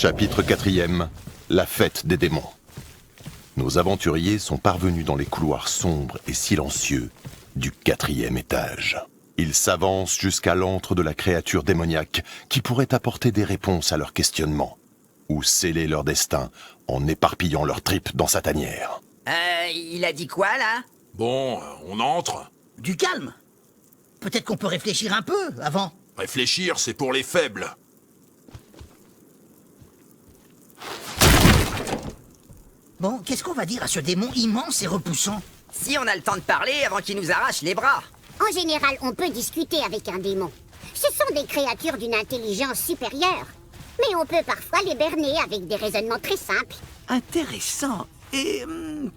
Chapitre 4e. La fête des démons. Nos aventuriers sont parvenus dans les couloirs sombres et silencieux du 4e étage. Ils s'avancent jusqu'à l'antre de la créature démoniaque qui pourrait apporter des réponses à leurs questionnements ou sceller leur destin en éparpillant leurs tripes dans sa tanière. Il a dit quoi, là? Bon, on entre. Du calme. Peut-être qu'on peut réfléchir un peu avant. Réfléchir, c'est pour les faibles. Bon, qu'est-ce qu'on va dire à ce démon immense et repoussant? Si on a le temps de parler avant qu'il nous arrache les bras. En général, on peut discuter avec un démon. Ce sont des créatures d'une intelligence supérieure. Mais on peut parfois les berner avec des raisonnements très simples. Intéressant. Et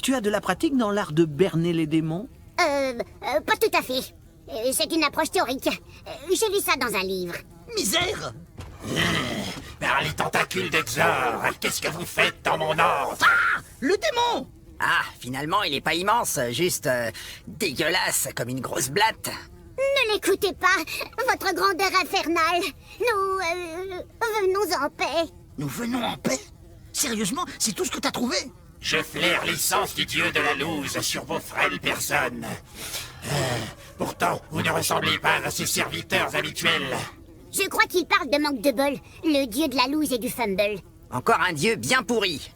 tu as de la pratique dans l'art de berner les démons? Pas tout à fait. C'est une approche théorique. J'ai lu ça dans un livre. Misère! Par les tentacules d'Exor, qu'est-ce que vous faites dans mon ordre? Ah! Le démon! Ah, finalement, il est pas immense, juste dégueulasse comme une grosse blatte. Ne l'écoutez pas, votre grandeur infernale. Nous, venons en paix. Nous venons en paix? Sérieusement, c'est tout ce que t'as trouvé? Je flaire l'essence du dieu de la loose sur vos frêles personnes. Pourtant, vous ne ressemblez pas à ses serviteurs habituels. Je crois qu'il parle de Manque de Bol, le dieu de la loose et du fumble. Encore un dieu bien pourri.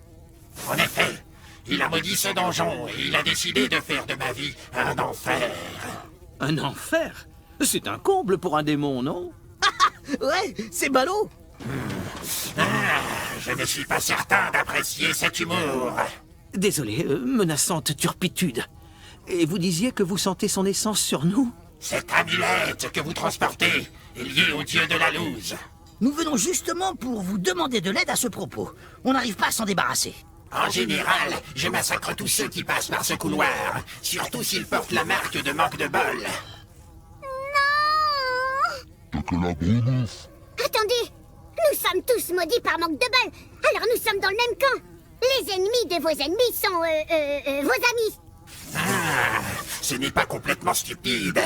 En effet, il a maudit ce donjon et il a décidé de faire de ma vie un enfer. Un enfer? C'est un comble pour un démon, non? Ouais, c'est ballot! Je ne suis pas certain d'apprécier cet humour. Désolé, menaçante turpitude. Et vous disiez que vous sentez son essence sur nous? Cette amulette que vous transportez est liée au dieu de la loose. Nous venons justement pour vous demander de l'aide à ce propos. On n'arrive pas à s'en débarrasser. En général, je massacre tous ceux qui passent par ce couloir, surtout s'ils portent la marque de Manque de Bol. Attendez, nous sommes tous maudits par Manque de Bol. Alors nous sommes dans le même camp. Les ennemis de vos ennemis sont, vos amis. Ah, ce n'est pas complètement stupide.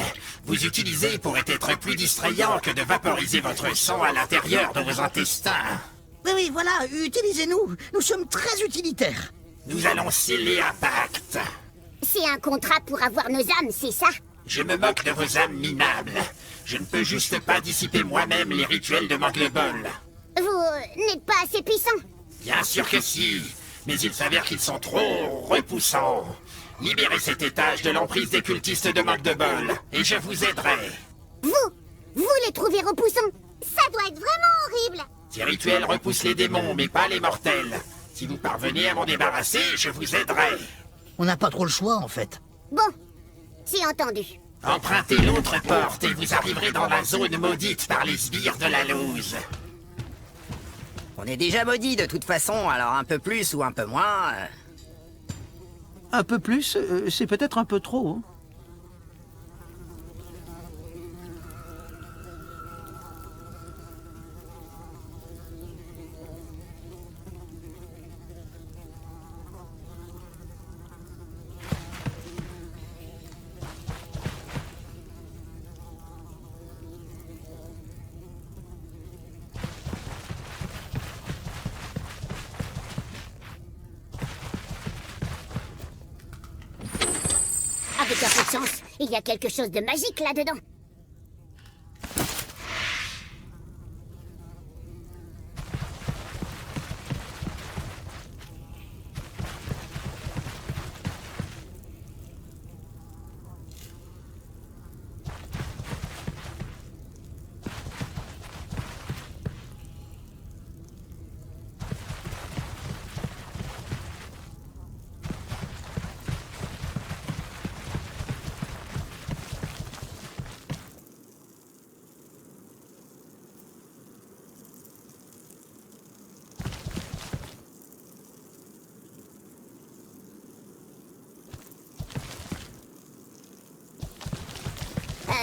Vous utilisez pourrait être plus distrayant que de vaporiser votre sang à l'intérieur de vos intestins. Oui, voilà, utilisez-nous. Nous sommes très utilitaires. Nous allons sceller un pacte. C'est un contrat pour avoir nos âmes, c'est ça? Je me moque de vos âmes minables. Je ne peux juste pas dissiper moi-même les rituels de Manque de Bol. Vous n'êtes pas assez puissant. Bien sûr que si, mais il s'avère qu'ils sont trop repoussants. Libérez cet étage de l'emprise des cultistes de Manque de Bol, et je vous aiderai. Vous les trouvez repoussants? Ça doit être vraiment horrible. Ces rituels repoussent les démons, mais pas les mortels. Si vous parvenez à m'en débarrasser, je vous aiderai. On n'a pas trop le choix, en fait. Bon, c'est entendu. Empruntez l'autre porte et vous arriverez dans la zone maudite par les sbires de la loose. On est déjà maudits de toute façon, alors un peu plus ou un peu moins... Un peu plus, c'est peut-être un peu trop. Hein. Avec un peu de chance, il y a quelque chose de magique là-dedans.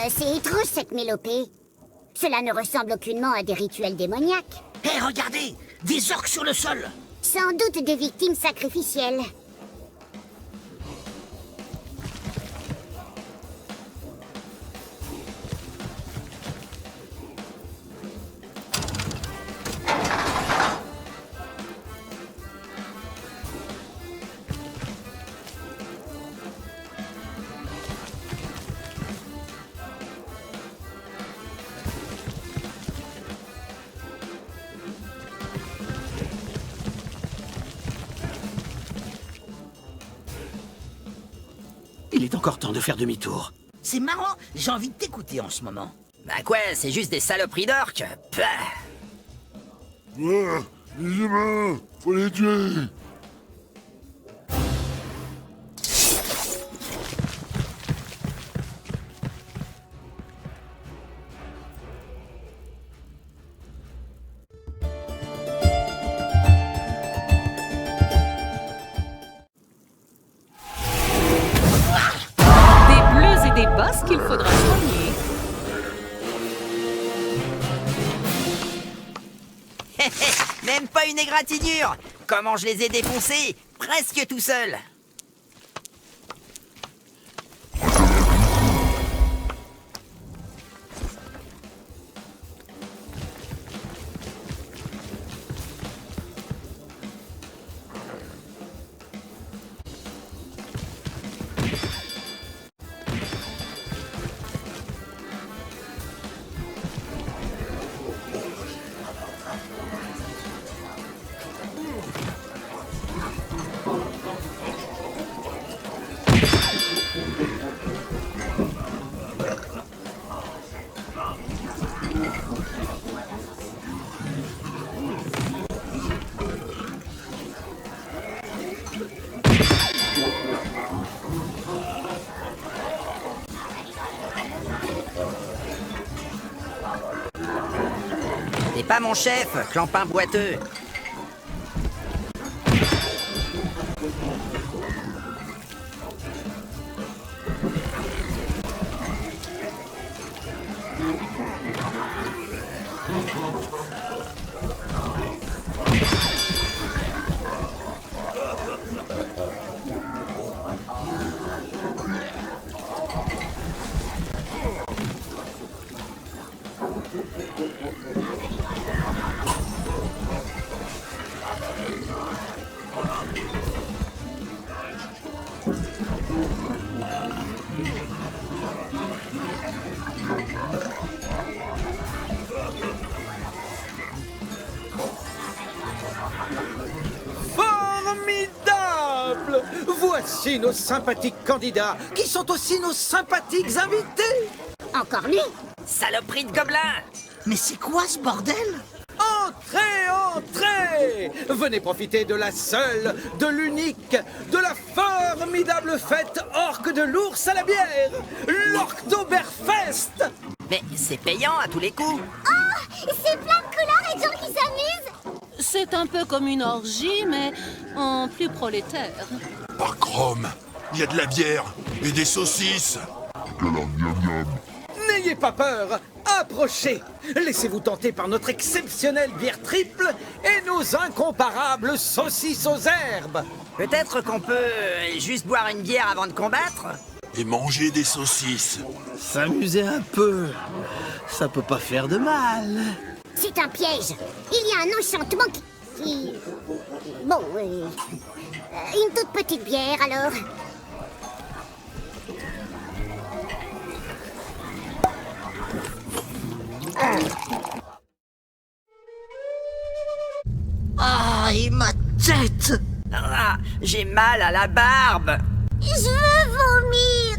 C'est étrange cette mélopée. Cela ne ressemble aucunement à des rituels démoniaques. Hé, regardez! Des orques sur le sol! Sans doute des victimes sacrificielles. est encore temps de faire demi-tour. C'est marrant, j'ai envie de t'écouter en ce moment. Bah quoi, c'est juste des saloperies d'orques. Pah. Ouais, les humains, faut les tuer. Des bleus et des bosses qu'il faudra soigner. Même pas une égratignure. Comment je les ai défoncés, presque tout seul. T'es pas mon chef, clampin boiteux. Formidable! Voici nos sympathiques candidats, qui sont aussi nos sympathiques invités. Encore lui? Saloperie de gobelin. Mais c'est quoi ce bordel? Entrez, entrez! Venez profiter de la seule, de l'unique, de la formidable fête orque de l'ours à la bière, l'Orktoberfest! Mais c'est payant à tous les coups. Oh, c'est plein de couleurs et de gens qui s'amusent. C'est un peu comme une orgie, mais en plus prolétaire. Par Chrome, il y a de la bière et des saucisses. N'ayez pas peur, approchez. Laissez-vous tenter par notre exceptionnelle bière triple et nos incomparables saucisses aux herbes. Peut-être qu'on peut juste boire une bière avant de combattre. Et manger des saucisses. S'amuser un peu, ça peut pas faire de mal. C'est un piège. Il y a un enchantement qui... Bon, une toute petite bière alors. Ah, et ma tête! Ah, j'ai mal à la barbe. Je veux vomir.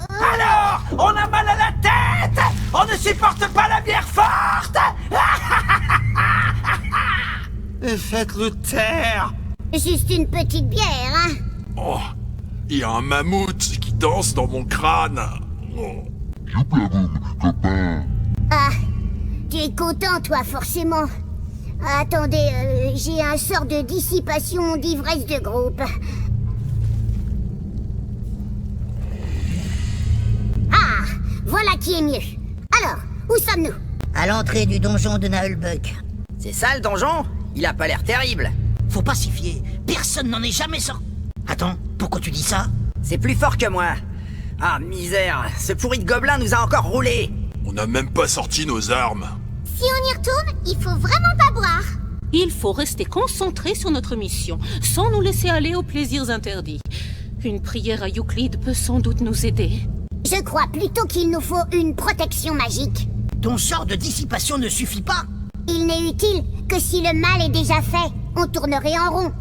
Alors, on a mal à la tête. On ne supporte pas la bière forte. Et faites-le taire. Juste une petite bière, hein. Oh, il y a un mammouth qui danse dans mon crâne. Oh. Ah, tu es content, toi, forcément. Attendez, j'ai un sort de dissipation d'ivresse de groupe. Ah, voilà qui est mieux. Alors, où sommes-nous? À l'entrée du donjon de Naheulbeuk. C'est ça le donjon? Il a pas l'air terrible. Faut pas s'y fier, personne n'en est jamais sorti. Attends, pourquoi tu dis ça? C'est plus fort que moi. Ah, misère, ce pourri de gobelin nous a encore roulé. On n'a même pas sorti nos armes. Si on y retourne, il faut vraiment pas boire. Il faut rester concentré sur notre mission, sans nous laisser aller aux plaisirs interdits. Une prière à Euclide peut sans doute nous aider. Je crois plutôt qu'il nous faut une protection magique. Ton sort de dissipation ne suffit pas. Il n'est utile que si le mal est déjà fait. On tournerait en rond.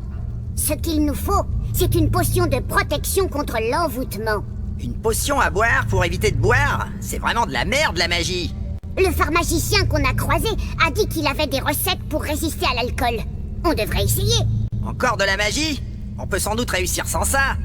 Ce qu'il nous faut, c'est une potion de protection contre l'envoûtement. Une potion à boire pour éviter de boire? C'est vraiment de la merde, la magie. Le pharmacien qu'on a croisé a dit qu'il avait des recettes pour résister à l'alcool. On devrait essayer. Encore de la magie? On peut sans doute réussir sans ça.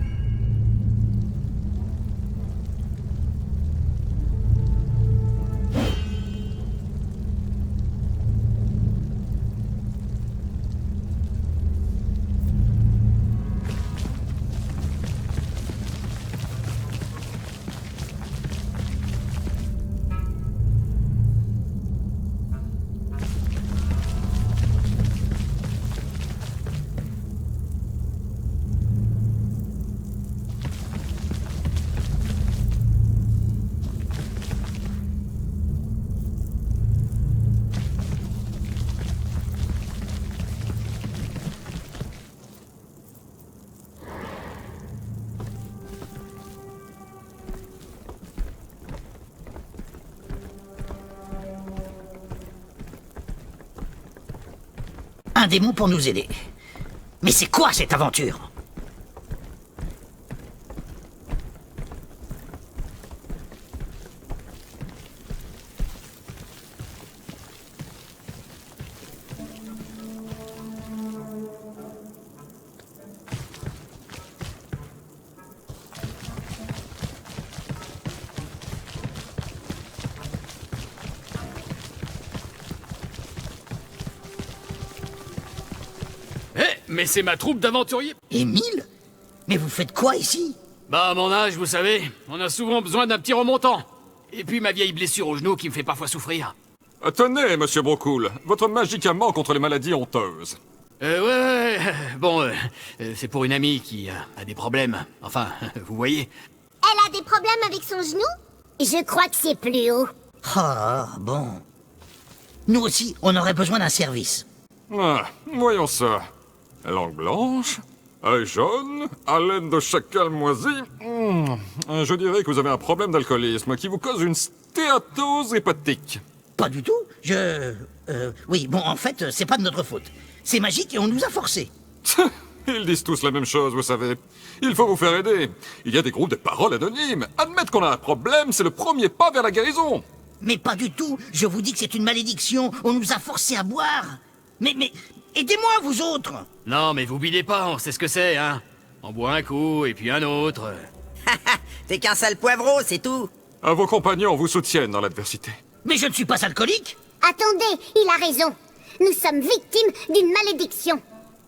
Un démon pour nous aider. Mais c'est quoi cette aventure? Mais c'est ma troupe d'aventuriers. Émile? Mais vous faites quoi ici? Bah, à mon âge, vous savez, on a souvent besoin d'un petit remontant. Et puis ma vieille blessure au genou qui me fait parfois souffrir. Tenez, monsieur Brocool, votre médicament contre les maladies honteuses. Ouais. Bon, c'est pour une amie qui a des problèmes. Enfin, vous voyez. Elle a des problèmes avec son genou? Je crois que c'est plus haut. Ah, bon. Nous aussi, on aurait besoin d'un service. Ah, voyons ça. Langue blanche, œil jaune, haleine de chacal moisi. Je dirais que vous avez un problème d'alcoolisme qui vous cause une stéatose hépatique. Pas du tout. Oui, bon, en fait, c'est pas de notre faute. C'est magique et on nous a forcés. Ils disent tous la même chose, vous savez. Il faut vous faire aider. Il y a des groupes de paroles anonymes. Admettre qu'on a un problème, c'est le premier pas vers la guérison. Mais pas du tout. Je vous dis que c'est une malédiction. On nous a forcés à boire. Mais, aidez-moi, vous autres. Non, mais vous bidez pas, on sait ce que c'est, hein. On boit un coup, et puis un autre. T'es qu'un sale poivreau, c'est tout. Vos compagnons vous soutiennent dans l'adversité. Mais je ne suis pas alcoolique. Attendez, il a raison. Nous sommes victimes d'une malédiction.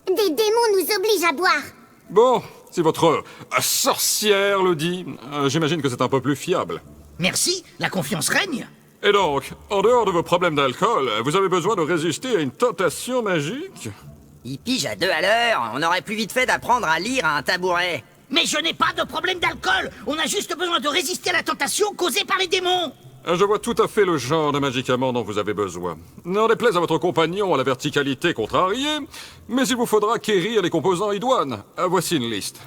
Des démons nous obligent à boire. Bon, si votre sorcière le dit, j'imagine que c'est un peu plus fiable. Merci, la confiance règne. Et donc, en dehors de vos problèmes d'alcool, vous avez besoin de résister à une tentation magique? Il pige à 2 à l'heure. On aurait plus vite fait d'apprendre à lire à un tabouret. Mais je n'ai pas de problème d'alcool. On a juste besoin de résister à la tentation causée par les démons. Je vois tout à fait le genre de médicament dont vous avez besoin. N'en déplaise à votre compagnon à la verticalité contrariée, mais il vous faudra quérir les composants idoines. Voici une liste.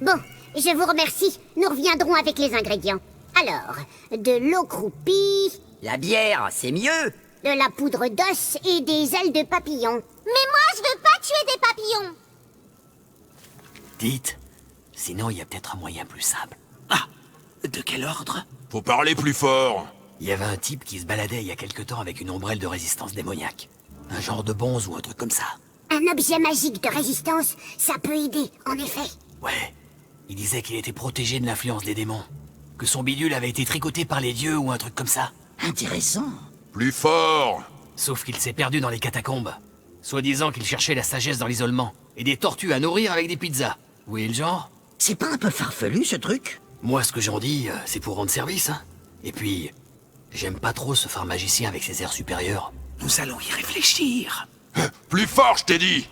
Bon, je vous remercie. Nous reviendrons avec les ingrédients. Alors, de l'eau croupie, La bière, c'est mieux. de la poudre d'os et des ailes de papillon. Mais moi, je veux pas tuer des papillons. Dites, sinon il y a peut-être un moyen plus simple. Ah, de quel ordre? Faut parler plus fort. Il y avait un type qui se baladait il y a quelque temps avec une ombrelle de résistance démoniaque. Un genre de bonze ou un truc comme ça. Un objet magique de résistance, ça peut aider, en effet. Ouais, il disait qu'il était protégé de l'influence des démons. Que son bidule avait été tricoté par les dieux ou un truc comme ça. Intéressant. Plus fort. Sauf qu'il s'est perdu dans les catacombes. Soi-disant qu'il cherchait la sagesse dans l'isolement. Et des tortues à nourrir avec des pizzas. Vous voyez le genre? C'est pas un peu farfelu, ce truc? Moi, ce que j'en dis, c'est pour rendre service, hein. Et puis, j'aime pas trop ce phare magicien avec ses airs supérieurs. Nous allons y réfléchir. Plus fort, je t'ai dit.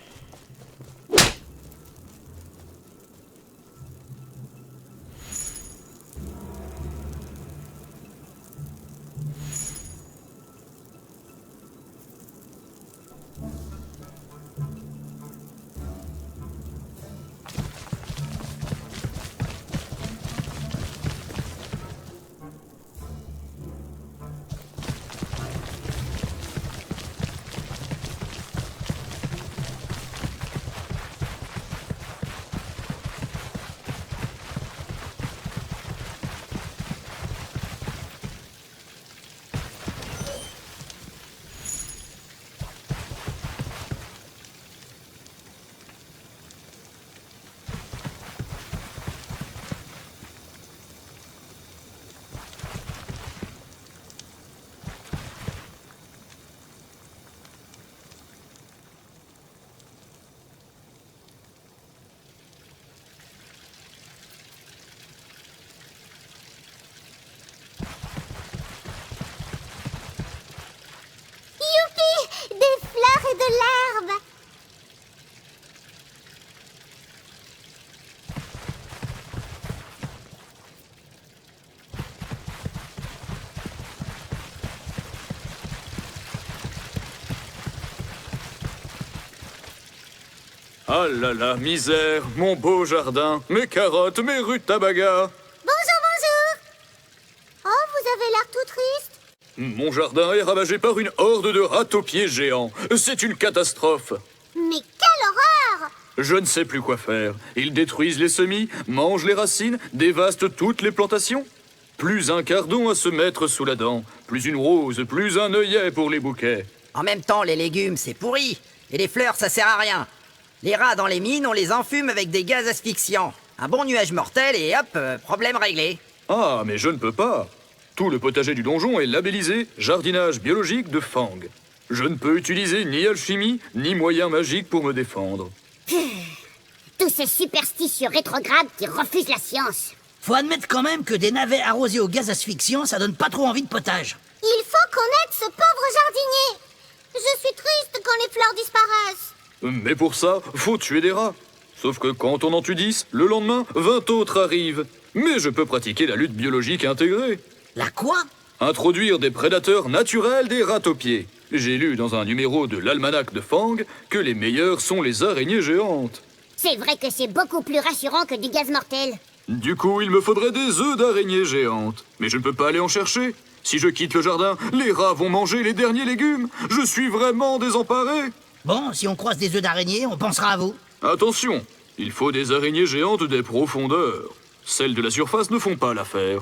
Ah là là, misère, mon beau jardin, mes carottes, mes rutabagas. Bonjour, bonjour. Oh, vous avez l'air tout triste. Mon jardin est ravagé par une horde de rats-aux-pieds géants. C'est une catastrophe. Mais quelle horreur! Je ne sais plus quoi faire. Ils détruisent les semis, mangent les racines, dévastent toutes les plantations. Plus un cardon à se mettre sous la dent, plus une rose, plus un œillet pour les bouquets. En même temps, les légumes, c'est pourri. Et les fleurs, ça sert à rien. Les rats dans les mines, on les enfume avec des gaz asphyxiants. Un bon nuage mortel et hop, problème réglé. Ah, mais je ne peux pas. Tout le potager du donjon est labellisé jardinage biologique de Fang. Je ne peux utiliser ni alchimie, ni moyens magiques pour me défendre. Tous ces superstitieux rétrogrades qui refusent la science. Faut admettre quand même que des navets arrosés au gaz asphyxiant, ça donne pas trop envie de potage. Il faut qu'on aide ce pauvre jardinier. Je suis triste quand les fleurs disparaissent. Mais pour ça, faut tuer des rats. Sauf que quand on en tue 10, le lendemain, 20 autres arrivent. Mais je peux pratiquer la lutte biologique intégrée. La quoi? Introduire des prédateurs naturels des rats-aux-pieds. J'ai lu dans un numéro de l'almanach de Fang que les meilleurs sont les araignées géantes. C'est vrai que c'est beaucoup plus rassurant que du gaz mortel. Du coup, il me faudrait des œufs d'araignées géantes. Mais je ne peux pas aller en chercher. Si je quitte le jardin, les rats vont manger les derniers légumes. Je suis vraiment désemparé. Bon, si on croise des œufs d'araignée, on pensera à vous. Attention, il faut des araignées géantes des profondeurs. Celles de la surface ne font pas l'affaire.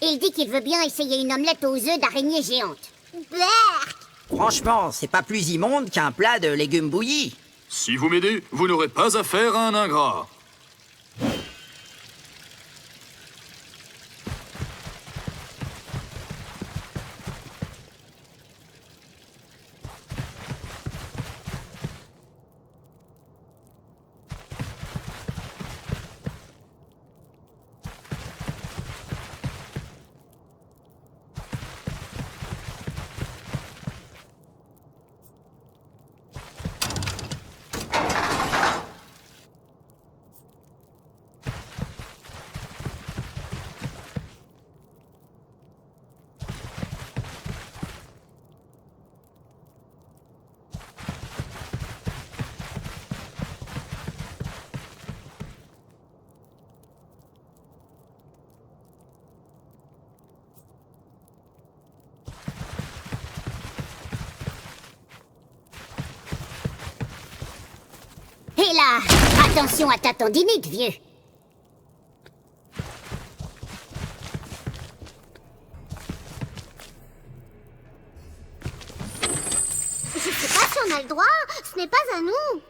Il dit qu'il veut bien essayer une omelette aux œufs d'araignée géante. Berk! Franchement, c'est pas plus immonde qu'un plat de légumes bouillis. Si vous m'aidez, vous n'aurez pas affaire à un ingrat. Et là, attention à ta tendinite, vieux. Je sais pas si on a le droit, ce n'est pas à nous.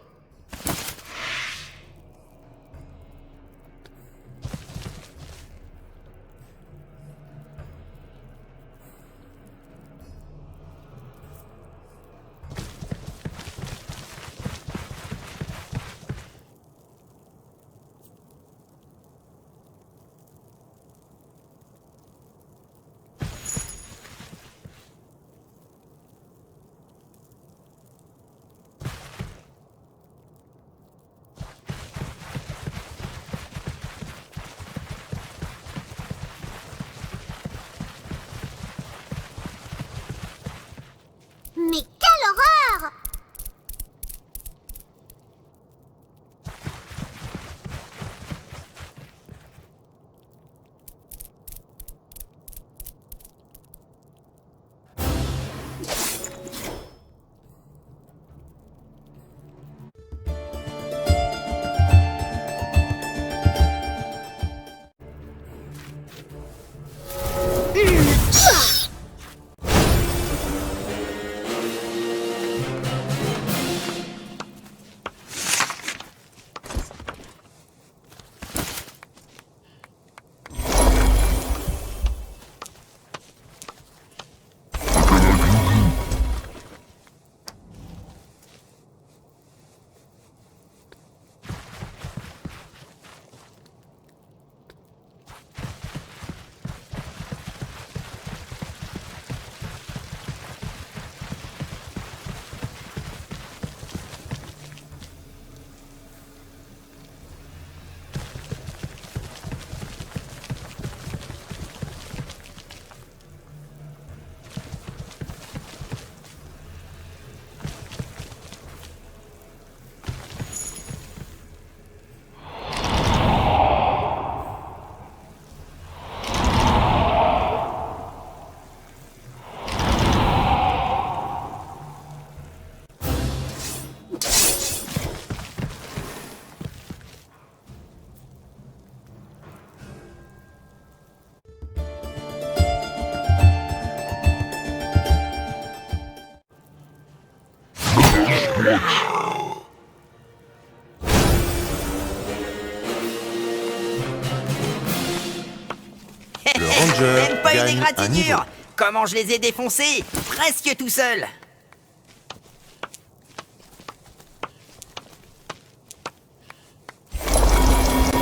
Le ranger Même pas une gagne un niveau. égratignure. Comment je les ai défoncés? Presque tout seul.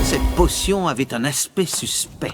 Cette potion avait un aspect suspect.